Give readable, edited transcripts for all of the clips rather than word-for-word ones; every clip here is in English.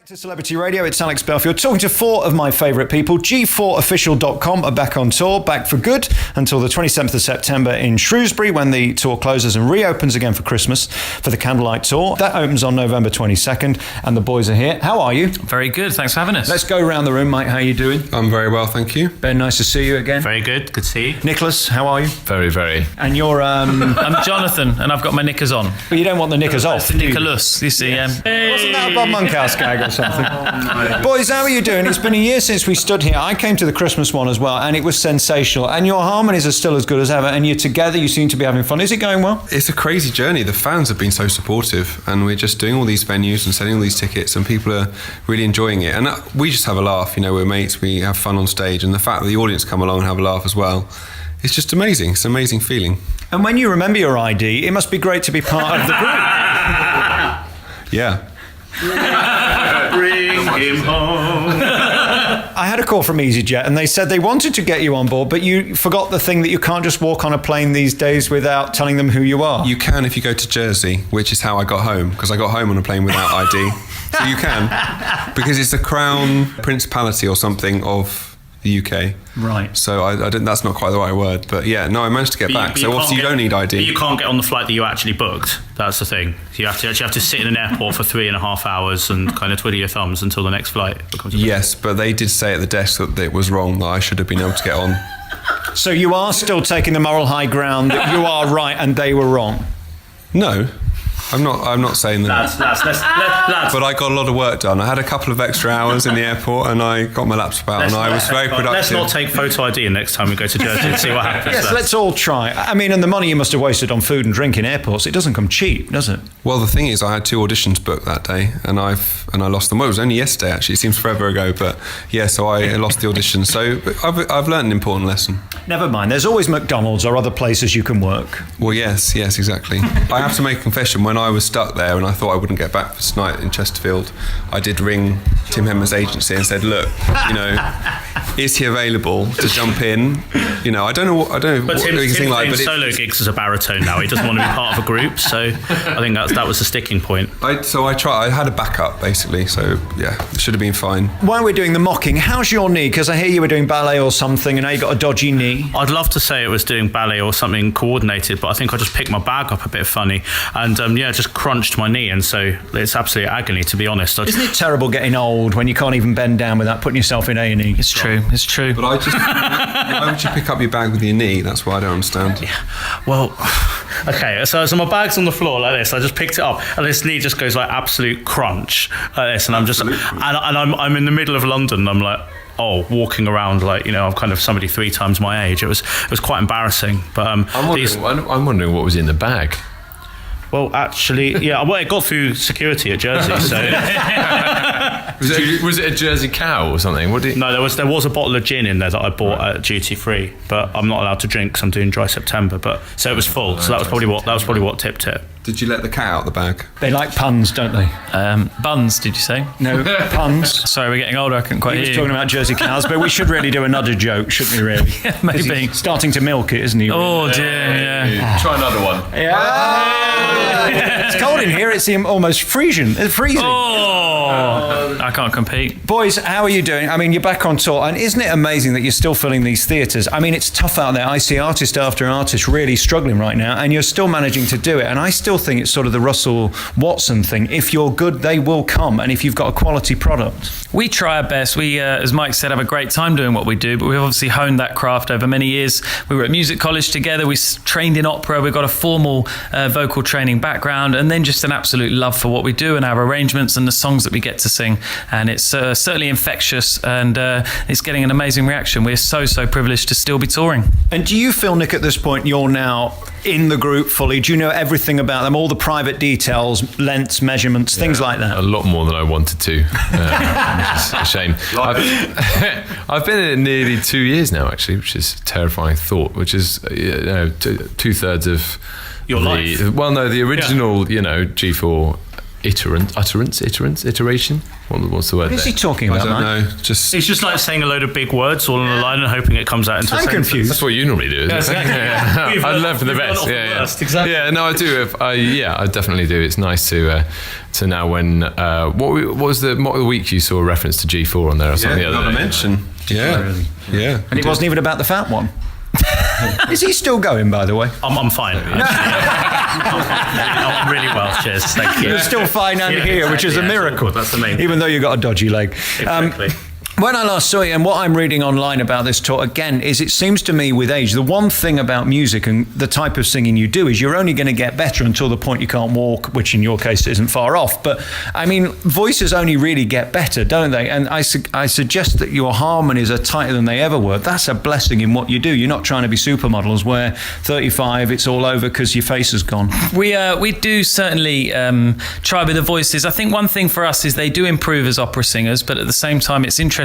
To Celebrity Radio, it's Alex Belfield talking to four of my favourite people. G4official.com are back on tour, back for good until the 27th of September in Shrewsbury when the tour closes and reopens again for Christmas for the Candlelight tour. That opens on November 22nd and the boys are here. How are you? Very good, thanks for having us. Let's go around the room. Mike, how are you doing? I'm very well, thank you. Ben, nice to see you again. Very good to see you. Nicholas, how are you? Very, very. And you're... I'm Jonathan and I've got my knickers on. But you don't want the knickers off. It's Nicholas, you see. Yes. Wasn't that a Bob Monkhouse gag or something? Boys, how are you doing? It's been a year since we stood here. I came to the Christmas one as well, and it was sensational. And your harmonies are still as good as ever, and you're together, you seem to be having fun. Is it going well? It's a crazy journey. The fans have been so supportive, and we're just doing all these venues and selling all these tickets, and people are really enjoying it. And we just have a laugh, you know, we're mates, we have fun on stage, and the fact that the audience come along and have a laugh as well, it's just amazing. It's an amazing feeling. And when you remember your ID, it must be great to be part of the group. Yeah. Bring him home. I had a call from EasyJet and they said they wanted to get you on board, but you forgot the thing that you can't just walk on a plane these days without telling them who you are. You can if you go to Jersey, which is how I got home, because I got home on a plane without ID. So you can, because it's the Crown Principality or something of the UK. Right. So I didn't. That's not quite the right word, but yeah, no, I managed to get back. So obviously you don't need ID. But you can't get on the flight that you actually booked. That's the thing. You actually have to sit in an airport for 3.5 hours and kind of twiddle your thumbs until the next flight becomes. Yes, but they did say at the desk that it was wrong, that I should have been able to get on. So you are still taking the moral high ground that you are right and they were wrong? No. I'm not saying that. Lads. But I got a lot of work done. I had a couple of extra hours in the airport and I got my laptop out and I was very productive. Let's not take photo ID next time we go to Jersey and see what happens. Yes, let's all try. I mean, and the money you must have wasted on food and drink in airports, it doesn't come cheap, does it? Well, the thing is, I had 2 auditions booked that day and I lost them. Well, it was only yesterday actually. It seems forever ago, but yeah, so I lost the audition. So I've learned an important lesson. Never mind. There's always McDonald's or other places you can work. Well, yes, exactly. I have to make a confession. When I was stuck there and I thought I wouldn't get back for tonight in Chesterfield, I did ring Tim Henman's agency and said, look, you know, is he available to jump in? You know, I don't know what he's like, but solo gigs as a baritone now. He doesn't want to be part of a group, so I think that was the sticking point. I tried. I had a backup basically, so yeah, it should have been fine. While we're doing the mocking, how's your knee? Because I hear you were doing ballet or something, and now you got a dodgy knee. I'd love to say it was doing ballet or something coordinated, but I think I just picked my bag up a bit funny, and just crunched my knee, and so it's absolute agony, to be honest. Isn't it terrible getting old when you can't even bend down without putting yourself in A&E? It's true. But why would you pick up your bag with your knee? That's what I don't understand. Yeah. Well, okay, so my bag's on the floor like this. I just picked it up, and this knee just goes like absolute crunch like this, and I'm just, and I'm in the middle of London, and I'm like, walking around like, you know, I'm kind of somebody 3 times my age. It was quite embarrassing. But I'm wondering what was in the bag. Well, actually, yeah. Well, it got through security at Jersey, so. Was it a Jersey cow or something? No, there was a bottle of gin in there that I bought at duty free, but I'm not allowed to drink because I'm doing dry September. But so it was full. So that was probably what tipped it. Did you let the cat out the bag? They like puns, don't they? Buns, did you say? No, puns. Sorry, we're getting older. I couldn't quite hear you. He was talking about Jersey cows, but we should really do another joke, shouldn't we? Really? Yeah, maybe. He's starting to milk it, isn't he? Oh dear, yeah. Try another one. Yeah. It's cold in here. It's almost freezing. I can't compete. Boys, how are you doing? I mean, you're back on tour, and isn't it amazing that you're still filling these theatres? I mean, it's tough out there. I see artist after artist really struggling right now, and you're still managing to do it. And I still think it's sort of the Russell Watson thing. If you're good, they will come, and if you've got a quality product. We try our best. We, as Mike said, have a great time doing what we do, but we've obviously honed that craft over many years. We were at music college together. We trained in opera. We've got a formal vocal training background, and then just an absolute love for what we do and our arrangements and the songs that we get to sing. And it's certainly infectious, and it's getting an amazing reaction. We're so privileged to still be touring. And do you feel, Nick, at this point you're now in the group fully? Do you know everything about them, all the private details, lengths, measurements, things like that? A lot more than I wanted to, which is a shame. I've been in it nearly 2 years now, actually, which is a terrifying thought, which is 2/3 of your life. Well, no, the original, G4 iteration. What's the word? What is he talking I about, don't Mike? know. Just It's just like saying a load of big words all in a line and hoping it comes out into a I'm sentence. confused. That's what you normally do, isn't it? Exactly. Yeah. I learned from the We've learned best. off the Yeah, worst, exactly. Yeah, no, I do. I definitely do. It's nice to now when what was the week you saw a reference to G4 on there or something? yeah, the other not a day? mention. Yeah, yeah. And it wasn't even about the fat one. Is he still going, by the way? I'm fine. I'm really well, cheers. Thank you. You're still fine and Yeah, here, which is a exactly, yeah, it's all miracle. good, that's the main Even though you got a dodgy leg. Exactly. When I last saw you, and what I'm reading online about this tour, again, is it seems to me with age, the one thing about music and the type of singing you do is you're only going to get better until the point you can't walk, which in your case isn't far off. But, I mean, voices only really get better, don't they? And I suggest that your harmonies are tighter than they ever were. That's a blessing in what you do. You're not trying to be supermodels where 35, it's all over because your face is gone. We do certainly try with the voices. I think one thing for us is they do improve as opera singers, but at the same time it's interesting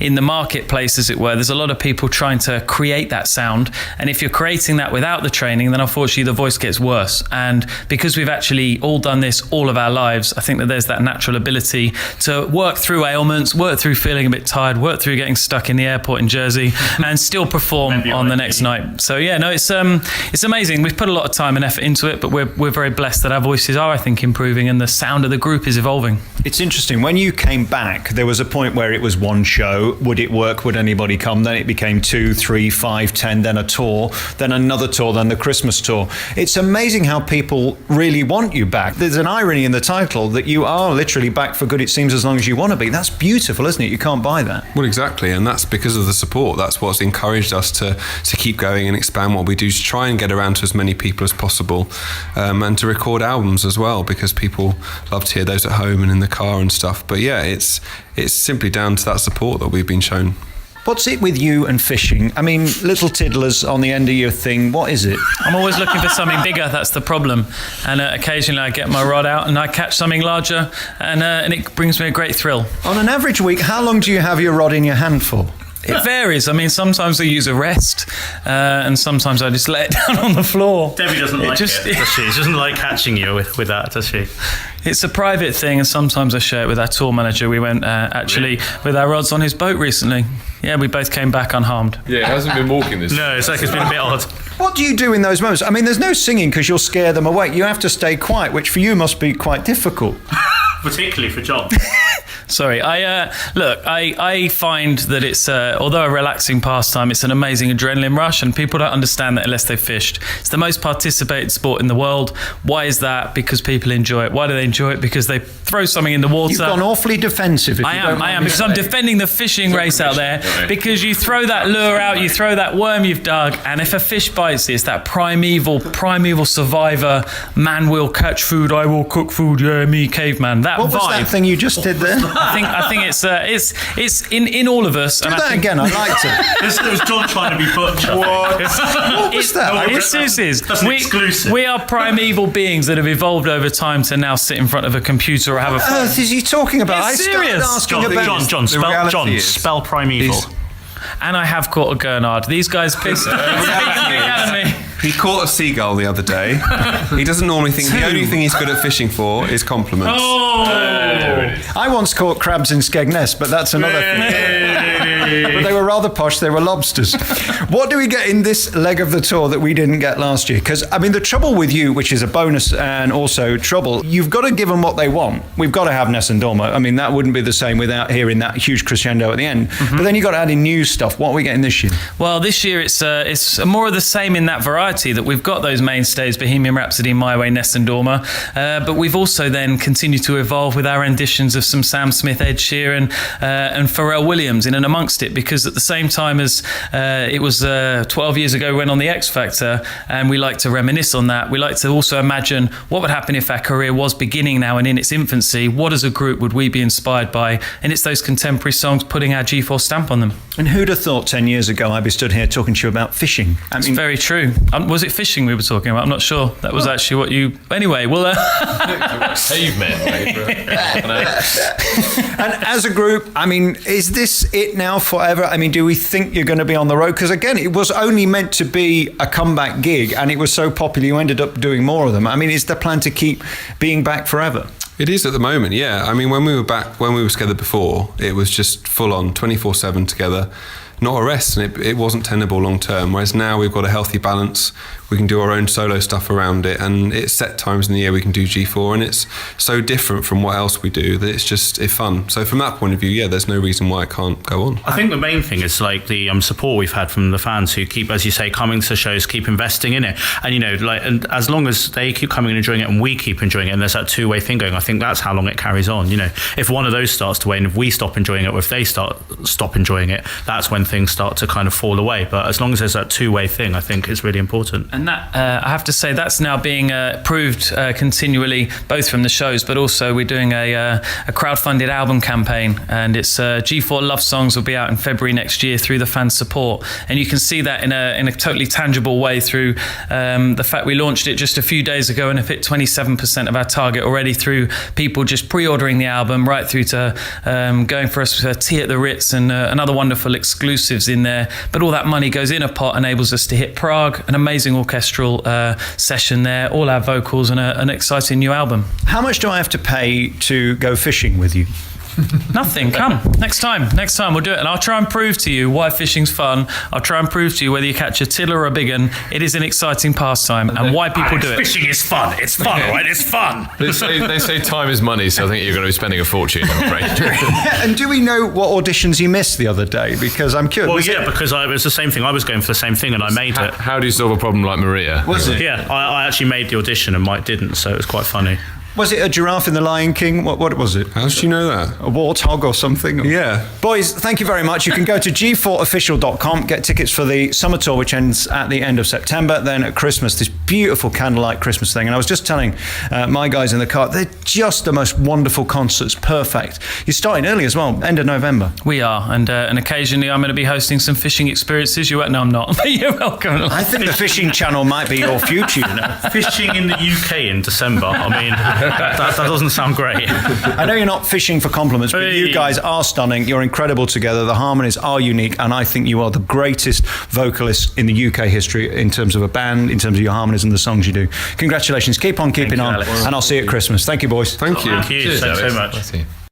in the marketplace, as it were. There's a lot of people trying to create that sound, and if you're creating that without the training, then unfortunately the voice gets worse. And because we've actually all done this all of our lives, I think that there's that natural ability to work through ailments, work through feeling a bit tired, work through getting stuck in the airport in Jersey and still perform on the next night. So yeah, no, it's amazing. We've put a lot of time and effort into it, but we're very blessed that our voices are, I think, improving and the sound of the group is evolving. It's interesting. When you came back, there was a point where it was one show. Would it work? Would anybody come? Then it became 2, 3, 5, 10, then a tour, then another tour, then the Christmas tour. It's amazing how people really want you back. There's an irony in the title that you are literally back for good, it seems, as long as you want to be. That's beautiful, isn't it? You can't buy that. Well, exactly, and that's because of the support. That's what's encouraged us to keep going and expand what we do, to try and get around to as many people as possible, and to record albums as well, because people love to hear those at home and in the car and stuff. But yeah, it's simply down to that support that we've been shown. What's it with you and fishing? I mean, little tiddlers on the end of your thing, what is it? I'm always looking for something bigger, that's the problem. And occasionally I get my rod out and I catch something larger, and it brings me a great thrill. On an average week, how long do you have your rod in your hand for? It varies. I mean, sometimes I use a rest, and sometimes I just let it down on the floor. Debbie doesn't like it, does she? She doesn't like catching you with that, does she? It's a private thing, and sometimes I share it with our tour manager. We went with our rods on his boat recently. Yeah, we both came back unharmed. Yeah, it hasn't been walking this. No, it's been a bit odd. What do you do in those moments? I mean, there's no singing because you'll scare them away. You have to stay quiet, which for you must be quite difficult. Particularly for John. Sorry, I find that it's, although a relaxing pastime, it's an amazing adrenaline rush, and people don't understand that unless they've fished. It's the most participated sport in the world. Why is that? Because people enjoy it. Why do they enjoy it? Because they throw something in the water. You've gone awfully defensive. I am, because I'm defending the fishing race out there, because you throw that lure out, you throw that worm you've dug, and if a fish bites, it's that primeval survivor, man will catch food, I will cook food, yeah, me, caveman. That What was vibe. that thing you just did there? I think it's in all of us. Do that again, I liked it. It was John trying to be butch. What was that? It seriously is. That's an exclusive. We are primeval beings that have evolved over time to now sit in front of a computer or have a What on phone. earth is he talking about? It's I started serious. asking about... John, reality is- spell primeval. And I have caught a gurnard. These guys piss out of me. He caught a seagull the other day. He doesn't normally think the only thing he's good at fishing for is compliments. I once caught crabs in Skegness, but that's another thing. But they were rather posh, they were lobsters. What do we get in this leg of the tour that we didn't get last year? Because, I mean, the trouble with you, which is a bonus and also trouble, you've got to give them what they want. We've got to have Nessun Dorma. I mean, that wouldn't be the same without hearing that huge crescendo at the end. But then you've got to add in new stuff. What are we getting this year? Well, this year it's more of the same in that variety, that we've got those mainstays, Bohemian Rhapsody, My Way, Nessun Dorma, but we've also then continued to evolve with our renditions of some Sam Smith, Ed Sheeran, and Pharrell Williams in and amongst it, because at the same time as it was 12 years ago we went on the X Factor, and we like to reminisce on that. We like to also imagine what would happen if our career was beginning now and in its infancy. What as a group would we be inspired by? And it's those contemporary songs putting our G4 stamp on them. And who'd have thought 10 years ago I'd be stood here talking to you about fishing? I It's mean, very true. Was it fishing we were talking about? I'm not sure. That was actually what you... Anyway, well... Cavemen. and as a group, I mean, is this it now forever? I mean, do we think you're going to be on the road? Because again, it was only meant to be a comeback gig, and it was so popular you ended up doing more of them. I mean, is the plan to keep being back forever? It is at the moment, yeah. I mean, when we were together before, it was just full on 24/7 together, not a rest, and it wasn't tenable long term. Whereas now we've got a healthy balance. We can do our own solo stuff around it, and it's set times in the year we can do G4, and it's so different from what else we do that it's fun. So from that point of view, yeah, there's no reason why I can't go on. I think the main thing is like the support we've had from the fans who keep, as you say, coming to shows, keep investing in it, and and as long as they keep coming and enjoying it, and we keep enjoying it, and there's that two-way thing going, I think that's how long it carries on. If one of those starts to wane, if we stop enjoying it, or if they stop enjoying it, that's when things start to kind of fall away. But as long as there's that two-way thing, I think it's really important. And that, I have to say, that's now being proved continually, both from the shows, but also we're doing a crowdfunded album campaign, and it's G4 Love Songs will be out in February next year through the fan support, and you can see that in a totally tangible way through the fact we launched it just a few days ago and have hit 27% of our target already through people just pre-ordering the album, right through to going for a tea at the Ritz and other wonderful exclusives in there. But all that money goes in a pot, enables us to hit Prague, an amazing orchestral session there, all our vocals, and an exciting new album. How much do I have to pay to go fishing with you? Nothing. Come next time we'll do it, and I'll try and prove to you why fishing's fun. I'll try and prove to you whether you catch a tiller or a big un, it is an exciting pastime, and why people do it. Fishing is fun. It's fun, all right? It's fun. They say time is money, so I think you're going to be spending a fortune, I'm afraid. And do we know what auditions you missed the other day? Because I'm curious. Well, because it was the same thing. I was going for the same thing, and I made it. How do you solve a problem like Maria? Was it? Yeah, I actually made the audition, and Mike didn't, so it was quite funny. Was it a giraffe in The Lion King? What was it? How did you know that? A warthog or something? Yeah. Boys, thank you very much. You can go to g4official.com, get tickets for the summer tour, which ends at the end of September. Then at Christmas, this beautiful Candlelight Christmas thing. And I was just telling my guys in the car, they're just the most wonderful concerts. Perfect. You're starting early as well, end of November. We are, and occasionally I'm going to be hosting some fishing experiences. No, I'm not. You're welcome. I think the Fishing Channel might be your future, Fishing in the UK in December. I mean... That doesn't sound great. I know you're not fishing for compliments, but you guys are stunning. You're incredible together. The harmonies are unique, and I think you are the greatest vocalists in the UK history in terms of a band, in terms of your harmonies and the songs you do. Congratulations. Keep on keeping on, Alex. and I'll see you at Christmas. Thank you, boys. Thank you. Thank you. Cheers, Thanks so Alex. much. Bless you.